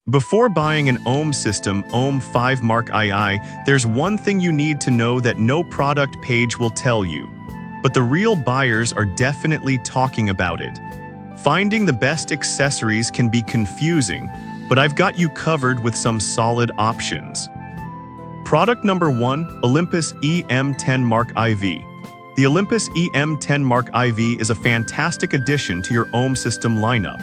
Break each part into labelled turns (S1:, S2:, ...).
S1: Before buying an OM system, OM-5 Mark II, there's one thing you need to know that no product page will tell you. But the real buyers are definitely talking about it. Finding the best accessories can be confusing, but I've got you covered with some solid options. Product number 1, Olympus OM-10 Mark IV. The Olympus OM-10 Mark IV is a fantastic addition to your OM system lineup.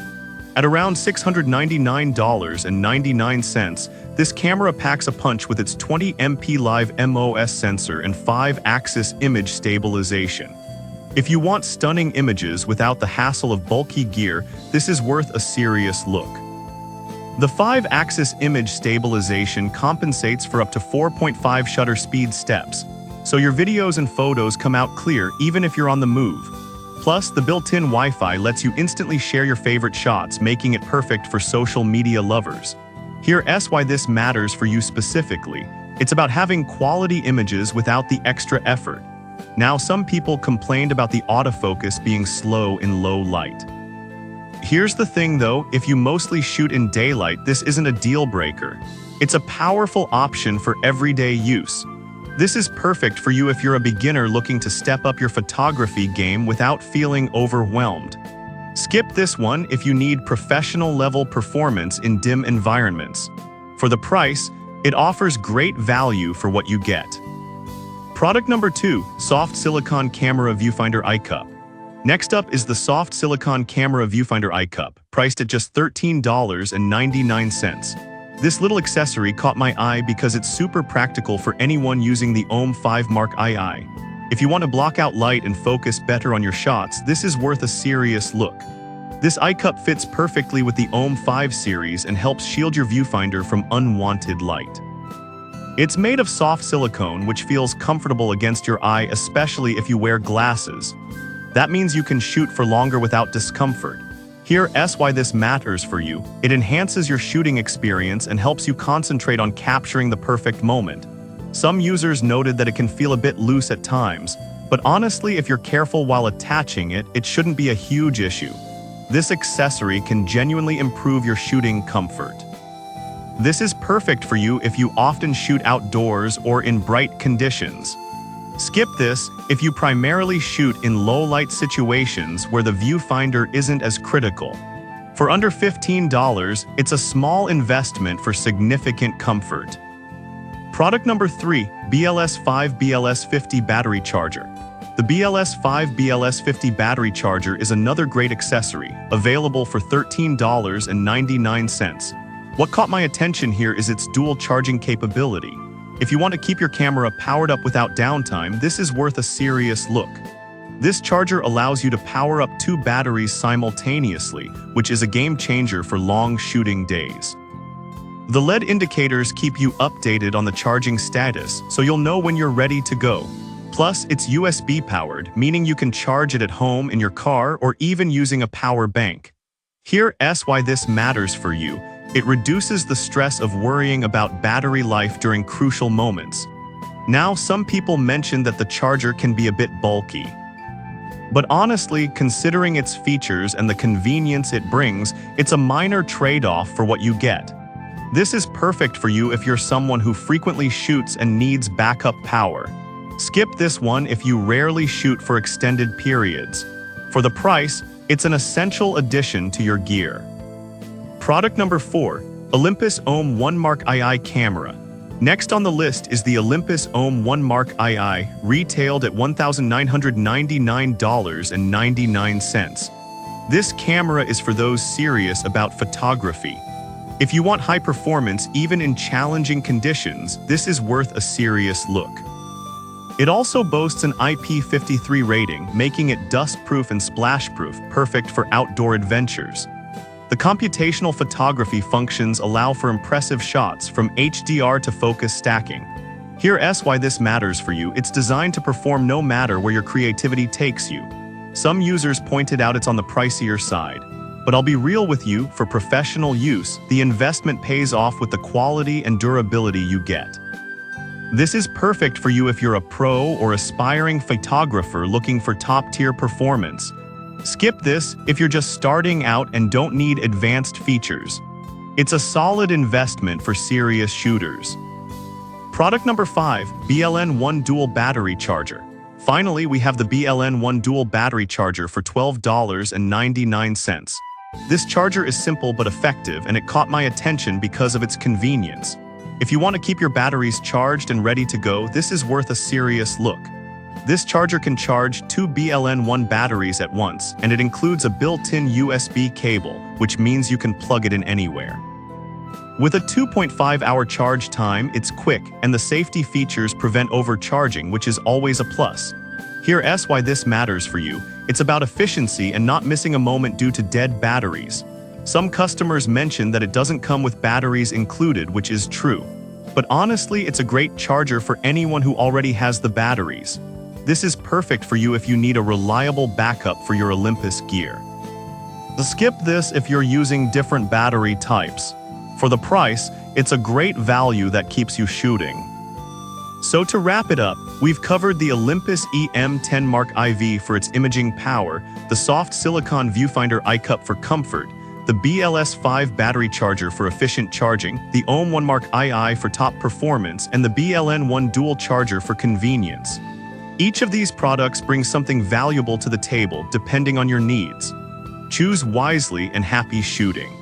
S1: At around $699.99, this camera packs a punch with its 20MP live MOS sensor and 5-axis image stabilization. If you want stunning images without the hassle of bulky gear, this is worth a serious look. The 5-axis image stabilization compensates for up to 4.5 shutter speed steps, so your videos and photos come out clear even if you're on the move. Plus, the built-in Wi-Fi lets you instantly share your favorite shots, making it perfect for social media lovers. Here's why this matters for you specifically. It's about having quality images without the extra effort. Now, some people complained about the autofocus being slow in low light. Here's the thing though, if you mostly shoot in daylight, this isn't a deal breaker. It's a powerful option for everyday use. This is perfect for you if you're a beginner looking to step up your photography game without feeling overwhelmed. Skip this one if you need professional-level performance in dim environments. For the price, it offers great value for what you get. Product number 2, Soft Silicon Camera Viewfinder Eye Cup. Next up is the Soft Silicon Camera Viewfinder Eye Cup, priced at just $13.99. This little accessory caught my eye because it's super practical for anyone using the OM-5 Mark II. If you want to block out light and focus better on your shots, this is worth a serious look. This eye cup fits perfectly with the OM-5 series and helps shield your viewfinder from unwanted light. It's made of soft silicone, which feels comfortable against your eye, especially if you wear glasses. That means you can shoot for longer without discomfort. Here's why this matters for you. It enhances your shooting experience and helps you concentrate on capturing the perfect moment. Some users noted that it can feel a bit loose at times, but honestly, if you're careful while attaching it, it shouldn't be a huge issue. This accessory can genuinely improve your shooting comfort. This is perfect for you if you often shoot outdoors or in bright conditions. Skip this if you primarily shoot in low-light situations where the viewfinder isn't as critical. For under $15, it's a small investment for significant comfort. Product number 3, BLS5 BLS50 Battery Charger. The BLS5 BLS50 battery charger is another great accessory, available for $13.99. What caught my attention here is its dual charging capability. If you want to keep your camera powered up without downtime, this is worth a serious look. This charger allows you to power up 2 batteries simultaneously, which is a game changer for long shooting days. The LED indicators keep you updated on the charging status, so you'll know when you're ready to go. Plus, it's USB powered, meaning you can charge it at home, in your car, or even using a power bank. Here's why this matters for you. It reduces the stress of worrying about battery life during crucial moments. Now, some people mention that the charger can be a bit bulky. But honestly, considering its features and the convenience it brings, it's a minor trade-off for what you get. This is perfect for you if you're someone who frequently shoots and needs backup power. Skip this one if you rarely shoot for extended periods. For the price, it's an essential addition to your gear. Product number 4, Olympus OM-1 Mark II Camera. Next on the list is the Olympus OM-1 Mark II, retailed at $1,999.99. This camera is for those serious about photography. If you want high performance even in challenging conditions, this is worth a serious look. It also boasts an IP53 rating, making it dust-proof and splash-proof, perfect for outdoor adventures. The computational photography functions allow for impressive shots from HDR to focus stacking. Here's why this matters for you. It's designed to perform no matter where your creativity takes you. Some users pointed out it's on the pricier side. But I'll be real with you, for professional use, the investment pays off with the quality and durability you get. This is perfect for you if you're a pro or aspiring photographer looking for top-tier performance. Skip this if you're just starting out and don't need advanced features. It's a solid investment for serious shooters. Product number 5, BLN1 Dual Battery Charger. Finally, we have the BLN1 Dual Battery Charger for $12.99. This charger is simple but effective, and it caught my attention because of its convenience. If you want to keep your batteries charged and ready to go, this is worth a serious look. This charger can charge 2 BLN1 batteries at once, and it includes a built-in USB cable, which means you can plug it in anywhere. With a 2.5-hour charge time, it's quick, and the safety features prevent overcharging, which is always a plus. Here's why this matters for you. It's about efficiency and not missing a moment due to dead batteries. Some customers mention that it doesn't come with batteries included, which is true. But honestly, it's a great charger for anyone who already has the batteries. This is perfect for you if you need a reliable backup for your Olympus gear. Skip this if you're using different battery types. For the price, it's a great value that keeps you shooting. So to wrap it up, we've covered the Olympus OM-10 Mark IV for its imaging power, the soft silicone viewfinder eye cup for comfort, the BLS5 battery charger for efficient charging, the OM-1 Mark II for top performance, and the BLN1 dual charger for convenience. Each of these products brings something valuable to the table depending on your needs. Choose wisely and happy shooting.